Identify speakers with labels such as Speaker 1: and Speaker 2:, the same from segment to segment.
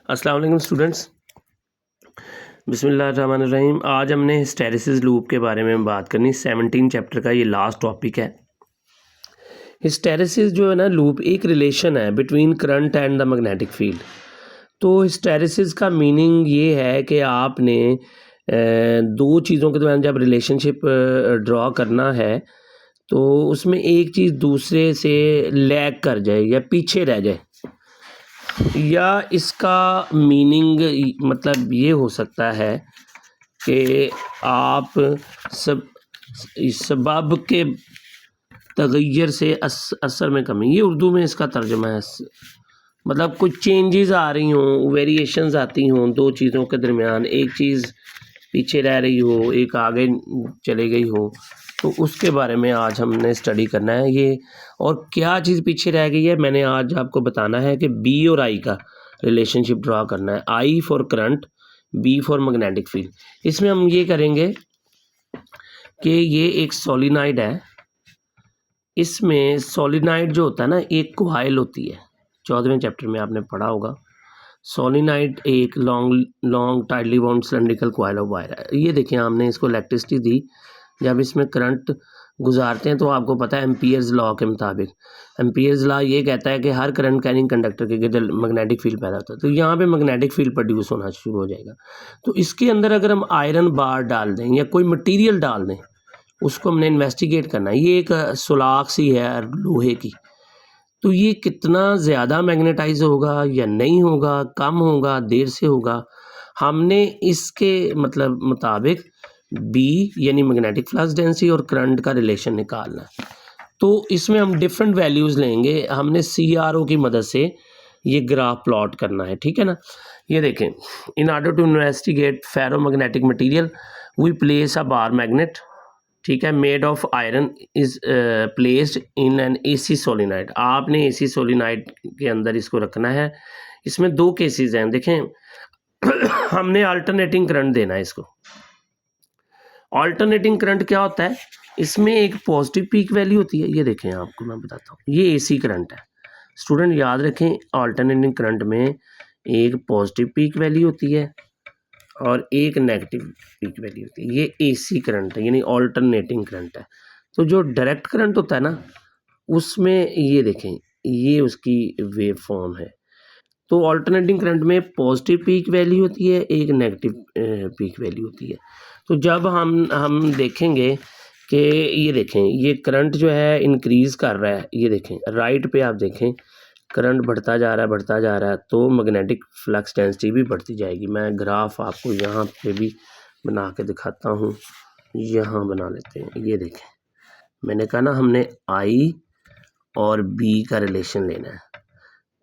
Speaker 1: अस्सलाम वालेकुम स्टूडेंट्स, बिस्मिल्लाहिर्रहमानिर्रहीम। आज हमने हिस्टैरिसीस लूप के बारे में बात करनी। 17 चैप्टर का ये लास्ट टॉपिक है। हिस्टैरिसीस जो है ना लूप, एक रिलेशन है between current and the magnetic field. तो हिस्टैरिसीस का मीनिंग ये है कि आपने दो चीज़ों के दरमियान जब रिलेशनशिप ड्रॉ करना है तो उसमें एक चीज़ दूसरे से लैग कर जाए या पीछे रह जाए, या इसका मीनिंग मतलब ये हो सकता है कि आप सबब के तगैर से असर में कमी, ये उर्दू में इसका तर्जुमा है। मतलब कुछ चेंजेस आ रही हों, वेरिएशंस आती हों दो चीज़ों के दरमियान, एक चीज़ पीछे रह रही हो, एक आगे चले गई हो, तो उसके बारे में आज हमने स्टडी करना है ये। और क्या चीज़ पीछे रह गई है मैंने आज आपको बताना है कि बी और आई का रिलेशनशिप ड्रा करना है। I for current, B for magnetic field. इसमें हम ये करेंगे कि ये एक सोलिनॉइड है। इसमें सोलिनॉइड जो होता है ना, एक कॉइल होती है, 14वें चैप्टर में आपने पढ़ा होगा। सोलिनॉइड एक long tightly bound cylindrical coil of wire है। ये देखिए, हमने इसको इलेक्ट्रिसिटी दी, जब इसमें करंट गुजारते हैं तो आपको पता है एम्पियर्स लॉ के मुताबिक, एम्पियर्स लॉ ये कहता है कि हर करंट कैरिंग कंडक्टर के गिर्द मैग्नेटिक फील्ड पैदा होता है। तो यहाँ पे मैग्नेटिक फील्ड प्रोड्यूस होना शुरू हो जाएगा। तो इसके अंदर अगर हम आयरन बार डाल दें या कोई मटीरियल डाल दें, उसको हमने इन्वेस्टिगेट करना है। ये एक सुलाख सी है लोहे की, तो ये कितना ज़्यादा मैग्नेटाइज होगा या नहीं होगा, कम होगा, देर से होगा, हमने इसके मतलब मुताबिक बी यानी मैग्नेटिक फ्लक्स डेंसिटी और करंट का रिलेशन निकालना है। तो इसमें हम डिफरेंट वैल्यूज़ लेंगे। हमने CRO की मदद से ये ग्राफ प्लॉट करना है, ठीक है ना। ये देखें, in order to investigate ferromagnetic material we place a bar magnet, ठीक है, made of iron is placed in an AC solenoid. आपने AC सोलिनॉइड के अंदर इसको रखना है। इसमें दो केसेस हैं, देखें हमने अल्टरनेटिंग करंट देना है इसको। अल्टरनेटिंग करंट क्या होता है, इसमें एक पॉजिटिव पीक वैल्यू होती है। ये देखें, आपको मैं बताता हूँ, ये AC करंट है। स्टूडेंट याद रखें, अल्टरनेटिंग करंट में एक पॉजिटिव पीक वैल्यू होती है और एक नेगेटिव पीक वैल्यू होती है। ये AC करंट है, यानी अल्टरनेटिंग करंट है। तो जो डायरेक्ट करंट होता है ना, उसमें ये देखें, ये उसकी वेव फॉर्म है। तो अल्टरनेटिंग करंट में पॉजिटिव पीक वैल्यू होती है, एक नेगेटिव पीक वैल्यू होती है। तो जब हम देखेंगे कि ये देखें, ये करंट जो है इंक्रीज़ कर रहा है, ये देखें राइट पे आप देखें करंट बढ़ता जा रहा है, बढ़ता जा रहा है, तो मैग्नेटिक फ्लक्स डेंसिटी भी बढ़ती जाएगी। मैं ग्राफ आपको यहाँ पे भी बना के दिखाता हूँ, यहाँ बना लेते हैं। ये देखें, मैंने कहा ना हमने आई और बी का रिलेशन लेना है।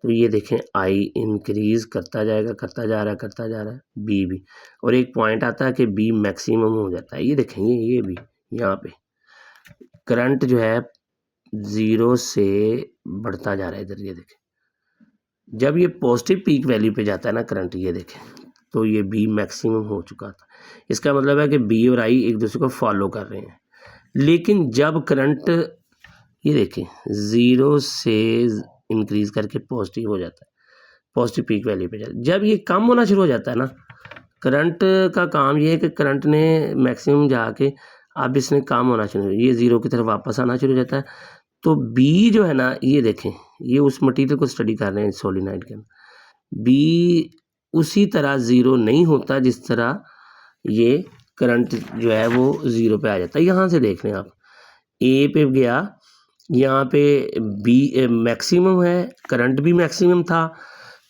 Speaker 1: तो ये देखें, आई इंक्रीज़ करता जाएगा, करता जा रहा है, करता जा रहा है, बी भी, और एक पॉइंट आता है कि बी मैक्सिमम हो जाता है। ये देखें, ये भी यहाँ पे करंट जो है 0 से बढ़ता जा रहा है इधर। ये देखें, जब ये पॉजिटिव पीक वैल्यू पे जाता है ना करंट, ये देखें, तो ये बी मैक्सिमम हो चुका था। इसका मतलब है कि बी और आई एक दूसरे को फॉलो कर रहे हैं। लेकिन जब करंट ये देखें 0 से इंक्रीज़ करके पॉजिटिव हो जाता है, पॉजिटिव पीक वैल्यू पे जाता है, जब ये कम होना शुरू हो जाता है ना, करंट का काम ये है कि करंट ने मैक्सिमम जाके अब इसने कम होना शुरू, ये 0 की तरफ वापस आना शुरू हो जाता है। तो बी जो है ना, ये देखें, ये उस मटेरियल को स्टडी कर रहे हैं सोलिनॉइड के अंदर। बी उसी तरह 0 नहीं होता जिस तरह ये करंट जो है वो 0 पे आ जाता है। यहाँ से देख लें आप, ए पे गया, यहाँ पे बी मैक्सिमम है, करंट भी मैक्सिमम था।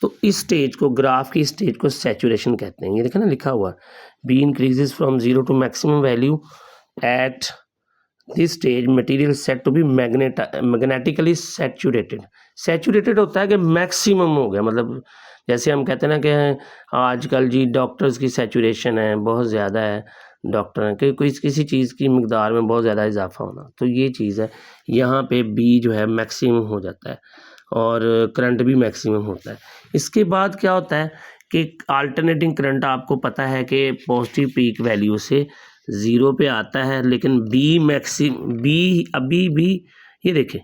Speaker 1: तो इस स्टेज को, ग्राफ की स्टेज को सैचुरेशन कहते हैं। ये देखा ना लिखा हुआ, B increases from 0 to maximum value at this stage material set to be magnetically saturated. Saturated होता है कि मैक्सिमम हो गया, मतलब जैसे हम कहते हैं ना कि आजकल जी डॉक्टर्स की सैचुरेशन है, बहुत ज़्यादा है, डॉक्टर हैं कि कोई किसी चीज़ की मिकदार में बहुत ज़्यादा इजाफा होना, तो ये चीज़ है। यहाँ पे बी जो है मैक्सिमम हो जाता है और करंट भी मैक्सिमम होता है। इसके बाद क्या होता है कि अल्टरनेटिंग करंट, आपको पता है कि पॉजिटिव पीक वैल्यू से 0 पे आता है, लेकिन बी अभी भी, ये देखें,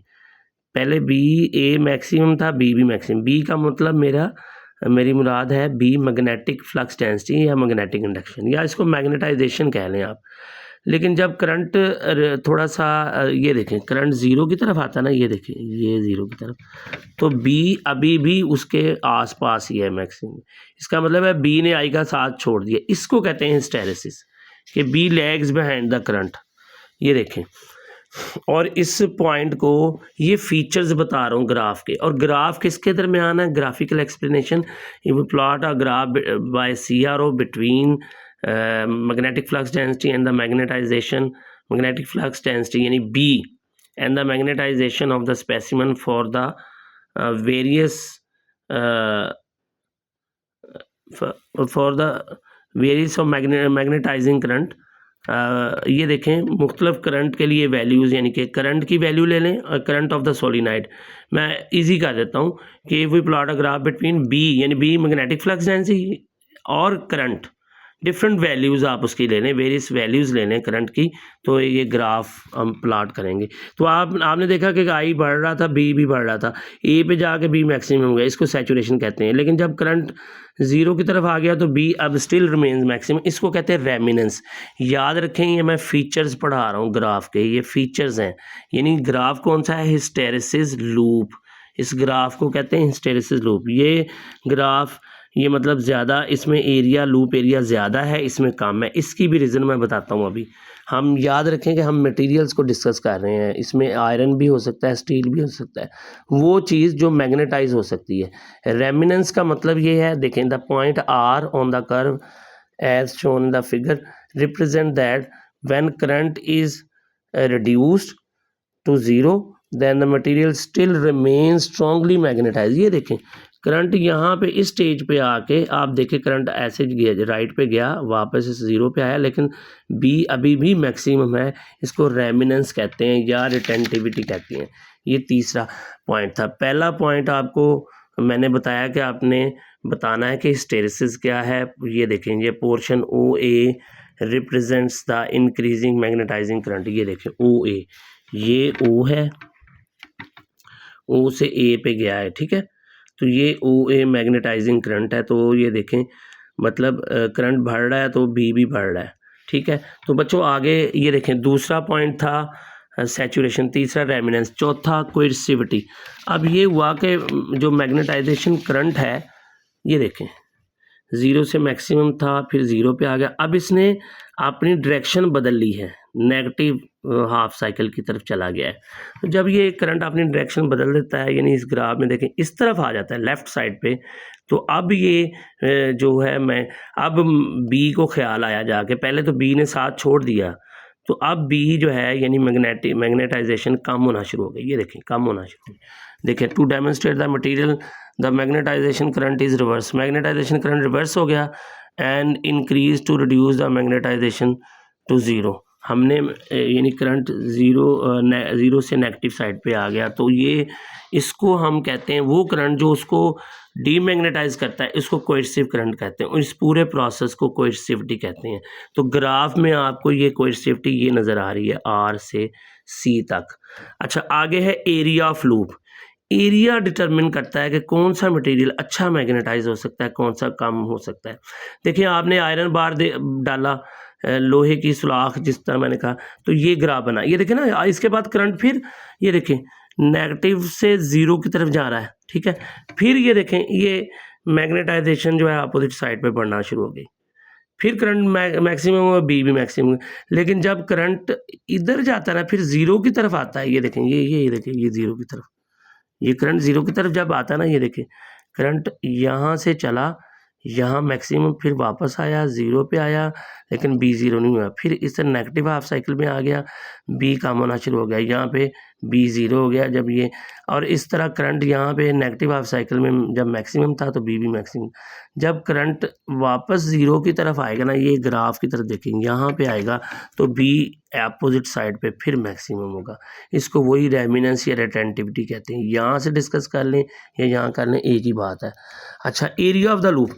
Speaker 1: पहले बी ए मैक्सिमम था, बी भी मैक्सिमम। बी का मतलब मेरा मेरी मुराद है बी मैग्नेटिक फ्लक्स डेंसिटी या मैग्नेटिक इंडक्शन या इसको मैग्नेटाइजेशन कह लें आप। लेकिन जब करंट थोड़ा सा ये देखें करंट ज़ीरो की तरफ आता है ना, ये देखें ये ज़ीरो की तरफ, तो बी अभी भी उसके आसपास ही है मैक्सिमम। इसका मतलब है बी ने आई का साथ छोड़ दिया। इसको कहते हैं हिस्टेरेसिस कि B lags behind the current. ये देखें, और इस पॉइंट को ये फीचर्स बता रहा हूँ ग्राफ के, और ग्राफ किसके दरमियान है, graphical explanation. You plot a graph by CRO between magnetic flux density and the magnetization, magnetic flux density यानी B and the magnetization of the specimen for the various for the various of magnetizing current. ये देखें मुख्तलिफ current के लिए values, यानी कि current की value ले लें और करंट ऑफ द सोलिनाइड। मैं इजी कर देता हूँ कि we plot a graph between B यानी B मैग्नेटिक फ्लक्स डेंसिटी और करंट, डिफरेंट वैल्यूज़ आप उसकी ले लें, वेरियस वैल्यूज़ ले लें करंट की, तो ये ग्राफ हम प्लॉट करेंगे। तो आपने देखा कि I बढ़ रहा था, B भी बढ़ रहा था, A पे जाके B मैक्सिमम हो गया, इसको सैचुरेशन कहते हैं। लेकिन जब करंट ज़ीरो की तरफ आ गया तो B अब स्टिल रिमेन्स मैक्सिमम, इसको कहते हैं रेमिनेंस। याद रखें ये मैं फीचर्स पढ़ा रहा हूँ ग्राफ के, ये फीचर्स हैं। यानी ग्राफ कौन सा है, हिस्टेरेसिस लूप। इस ग्राफ को कहते हैं हिस्टेरेसिस लूप। ये ग्राफ ये मतलब ज़्यादा इसमें एरिया, लूप एरिया ज़्यादा है, इसमें कम है। इसकी भी रीज़न मैं बताता हूँ अभी। हम याद रखें कि हम मटेरियल्स को डिस्कस कर रहे हैं, इसमें आयरन भी हो सकता है, स्टील भी हो सकता है, वो चीज़ जो मैग्नेटाइज हो सकती है। रेमिनेंस का मतलब ये है, देखें the point R on the curve as shown in the figure represent that when current is reduced to zero then the material still remain strongly magnetize. ये देखें करंट यहाँ पे इस स्टेज पे आके आप देखें करंट ऐसे गया, राइट पे गया, वापस इस ज़ीरो पे आया, लेकिन B अभी भी मैक्सिमम है। इसको रेमिनेंस कहते हैं या रिटेंटिविटी कहते हैं। ये तीसरा पॉइंट था। पहला पॉइंट आपको मैंने बताया कि आपने बताना है कि हिस्टेरेसिस क्या है। ये देखें ये portion OA represents the increasing magnetizing current. ये देखें OA, ये O है, O से A पे गया है, ठीक है। तो ये OA मैग्नेटाइजिंग करंट है। तो ये देखें मतलब करंट बढ़ रहा है तो B भी बढ़ रहा है, ठीक है। तो बच्चों आगे ये देखें दूसरा पॉइंट था सैचुरेशन, तीसरा रेमिनेंस, चौथा कोएर्सिविटी। अब ये हुआ कि जो मैग्नेटाइजेशन करंट है, ये देखें ज़ीरो से मैक्सिमम था, फिर ज़ीरो पे आ गया, अब इसने अपनी डायरेक्शन बदल ली है, नेगेटिव हाफ साइकिल की तरफ चला गया है। तो जब ये करंट अपनी डायरेक्शन बदल देता है, यानी इस ग्राफ में देखें इस तरफ आ जाता है लेफ़्ट साइड पे, तो अब ये जो है मैं अब B को ख्याल आया जाके, पहले तो B ने साथ छोड़ दिया, तो अब B जो है यानी मैग्नेटाइजेशन कम होना शुरू हो गई। ये देखें कम होना शुरू हो गई। देखें to demonstrate the material the magnetization current is reverse, magnetization current reverse हो गया and increase to reduce the magnetization to zero. हमने यानी करंट ज़ीरो से नेगेटिव साइड पे आ गया, तो ये इसको हम कहते हैं वो करंट जो उसको डीमैग्नेटाइज करता है, इसको कोएर्सिव करंट कहते हैं, और इस पूरे प्रोसेस को कोएर्सिविटी कहते हैं। तो ग्राफ में आपको ये कोएर्सिविटी ये नज़र आ रही है R से C तक। अच्छा आगे है area of loop. Area determine करता है कि कौन सा मटेरियल अच्छा मैग्नेटाइज हो सकता है, कौन सा कम हो सकता है। देखिए आपने आयरन बार डाला, लोहे की सुलाख, जिस तरह मैंने कहा, तो ये ग्राफ बना। ये देखें ना, इसके बाद करंट फिर ये देखें नेगेटिव से ज़ीरो की तरफ जा रहा है, ठीक है। फिर ये देखें ये मैग्नेटाइजेशन जो है अपोजिट साइड पे बढ़ना शुरू हो गई, फिर करंट मैक्सिमम हुआ, B भी मैक्सिमम। लेकिन जब करंट इधर जाता है ना, फिर ज़ीरो की तरफ आता है, ये देखें ये देखें ये ज़ीरो की तरफ, ये करंट ज़ीरो की तरफ जब आता है ना, ये देखें करंट यहाँ से चला, यहाँ मैक्सिमम, फिर वापस आया ज़ीरो पे आया, लेकिन B ज़ीरो नहीं हुआ, फिर इस नेगेटिव हाफ साइकिल में आ गया, B कम होना शुरू हो गया, यहाँ पे B ज़ीरो हो गया जब ये, और इस तरह करंट यहाँ पे नेगेटिव हाफ साइकिल में जब मैक्सिमम था तो B भी मैक्सिमम। जब करंट वापस ज़ीरो की तरफ आएगा ना, ये ग्राफ की तरफ देखेंगे, यहाँ पे आएगा तो B अपोजिट साइड पे फिर मैक्सिमम होगा। इसको वही रेमिनेंस या रिटेंटिविटी कहते हैं। यहाँ से डिस्कस कर लें या यहाँ कर लें, एक ही बात है। अच्छा एरिया ऑफ द लूप,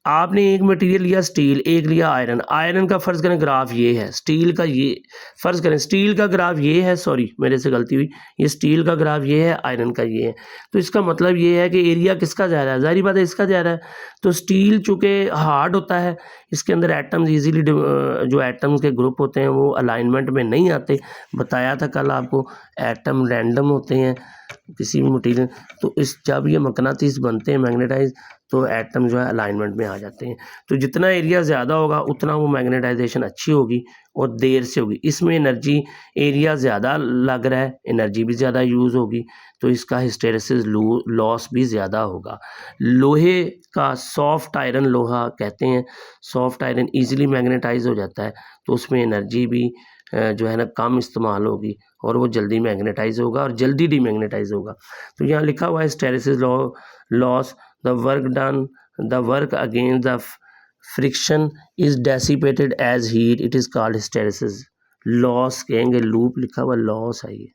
Speaker 1: आपने एक मटेरियल लिया स्टील, एक लिया आयरन। आयरन का फ़र्ज़ करें ग्राफ ये है, स्टील का ये फ़र्ज़ करें स्टील का ग्राफ ये है, सॉरी मेरे से गलती हुई, ये स्टील का ग्राफ ये है, आयरन का ये है। तो इसका मतलब ये है कि एरिया किसका ज़्यादा है, ज़ाहिर बात है इसका ज़्यादा है। तो स्टील चूँकि हार्ड होता है, इसके अंदर एटम्स ईज़िली जो एटम्स के ग्रुप होते हैं वो अलाइनमेंट में नहीं आते। बताया था कल आपको, एटम रैंडम होते हैं किसी भी मटेरियल। तो इस जब ये मकनातीस बनते हैं मैग्नेटाइज, तो एटम जो है अलाइनमेंट में आ जाते हैं। तो जितना एरिया ज़्यादा होगा उतना वो मैग्नेटाइजेशन अच्छी होगी और देर से होगी। इसमें एनर्जी, एरिया ज़्यादा लग रहा है, एनर्जी भी ज़्यादा यूज़ होगी, तो इसका हिस्टैरिसीस लॉस भी ज़्यादा होगा। लोहे का सॉफ्ट आयरन लोहा कहते हैं, सॉफ्ट आयरन ईज़िली मैग्नेटाइज हो जाता है, तो उसमें एनर्जी भी जो है ना कम इस्तेमाल होगी और वो जल्दी मैग्नेटाइज होगा और जल्दी डीमैग्नेटाइज होगा। तो यहाँ लिखा हुआ है hysteresis loss, the work against the friction is dissipated as heat, it is called hysteresis loss. कहेंगे लूप लिखा हुआ लॉस है ये,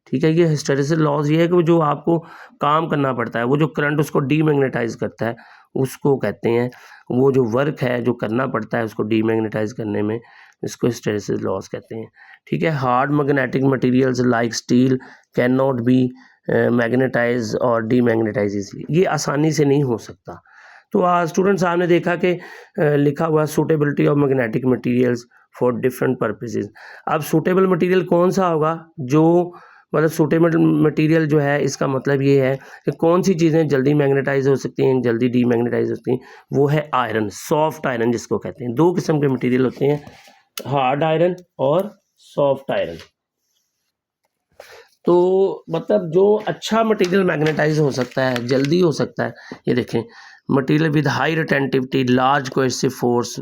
Speaker 1: ठीक है। ये हिस्टैरिसीस लॉस ये है कि जो आपको काम करना पड़ता है, वो जो करंट उसको डीमैग्नेटाइज करता है उसको कहते हैं, वो जो वर्क है जो करना पड़ता है उसको डीमैग्नेटाइज करने में, इसको हिस्टैरिसीस लॉस कहते हैं, ठीक है। Hard magnetic materials like steel can not be magnetize और डीमैग्नेटाइज इजीली, ये आसानी से नहीं हो सकता। तो स्टूडेंट्स आपने देखा कि लिखा हुआ suitability of magnetic materials for different purposes. अब सूटेबल मटेरियल कौन सा होगा, जो मतलब सूटेबल मटेरियल जो है इसका मतलब ये है कि कौन सी चीज़ें जल्दी मैग्नेटाइज हो सकती हैं, जल्दी डीमैग्नेटाइज होती हैं, वो है आयरन, सॉफ्ट आयरन जिसको कहते हैं। दो किस्म के मटेरियल होते हैं, हार्ड आयरन और सॉफ्ट आयरन। तो मतलब जो अच्छा मटेरियल मैग्नेटाइज हो सकता है, जल्दी हो सकता है, ये देखें, material with high retentivity large coercive force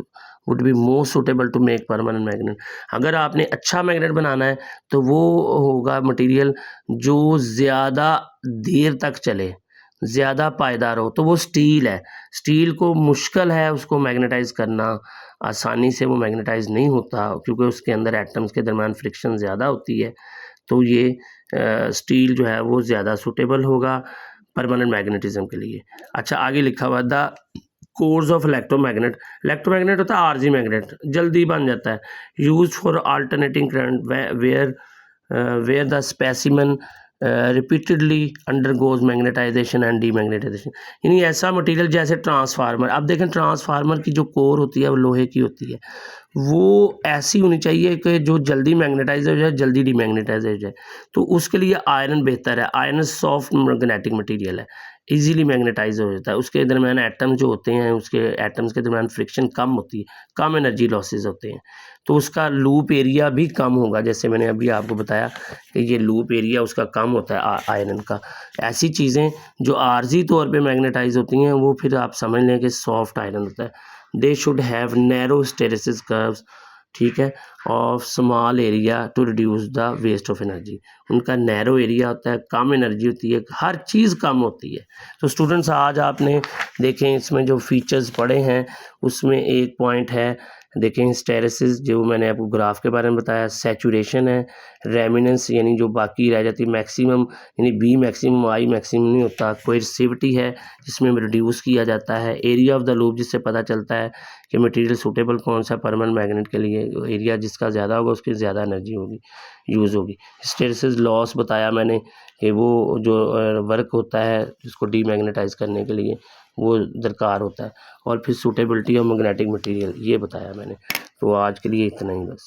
Speaker 1: would be more suitable to make permanent magnet. अगर आपने अच्छा मैग्नेट बनाना है तो वो होगा मटेरियल जो ज़्यादा देर तक चले, ज़्यादा पायदार हो, तो वो स्टील है। स्टील को मुश्किल है उसको मैग्नेटाइज करना, आसानी से वो मैग्नेटाइज नहीं होता क्योंकि उसके अंदर एटम्स के दरमियान फ्रिक्शन ज़्यादा होती है। तो ये स्टील जो है वो ज़्यादा सूटेबल होगा परमानेंट मैग्नेटिज्म के लिए। अच्छा आगे लिखा हुआ the course of electromagnet. Electromagnet होता है आरजी मैग्नेट, जल्दी बन जाता है, use for alternating current where the specimen repeatedly undergoes magnetization and demagnetization. यानी ऐसा मटेरियल जैसे ट्रांसफार्मर, अब देखें ट्रांसफार्मर की जो कोर होती है वो लोहे की होती है, वो ऐसी होनी चाहिए कि जो जल्दी मैग्नेटाइज हो जाए, जल्दी डीमैग्नेटाइज हो जाए। तो उसके लिए आयरन बेहतर है। आयरन सॉफ्ट मैग्नेटिक मटेरियल है, इजीली मैग्नेटाइज हो जाता है, उसके दरमियान एटम जो होते हैं, उसके एटम्स के दरमियान फ्रिक्शन कम होती है, कम एनर्जी लॉसेस होते हैं, तो उसका लूप एरिया भी कम होगा। जैसे मैंने अभी आपको बताया कि ये लूप एरिया उसका कम होता है आयरन का। ऐसी चीज़ें जो आर्जी तौर पे मैग्नेटाइज होती हैं वो फिर आप समझ लें कि सॉफ्ट आयरन होता है। They should have narrow hysteresis curves, ठीक है, of small area to reduce the waste of energy. उनका नैरो एरिया होता है, कम एनर्जी होती है, हर चीज़ कम होती है। तो स्टूडेंट्स आज आपने देखें इसमें जो फीचर्स पढ़े हैं उसमें एक पॉइंट है, देखें हिस्टैरिसीस जो मैंने आपको ग्राफ के बारे में बताया, सैचुरेशन है, रेमिनेंस यानी जो बाकी रह जाती है, मैक्सिमम यानी बी मैक्सिमम आई मैक्सिमम नहीं होता, कोएर्सिविटी है जिसमें रिड्यूस किया जाता है, एरिया ऑफ द लूप जिससे पता चलता है कि मटेरियल सूटेबल कौन सा परमानेंट मैग्नेट के लिए, एरिया जिसका ज़्यादा होगा उसकी ज़्यादा एनर्जी होगी यूज़ होगी। हिस्टैरिसीस लॉस बताया मैंने कि वो जो वर्क होता है जिसको डीमैग्नेटाइज करने के लिए वो दरकार होता है, और फिर सूटेबिलिटी ऑफ मैग्नेटिक मटेरियल ये बताया मैंने। तो आज के लिए इतना ही बस।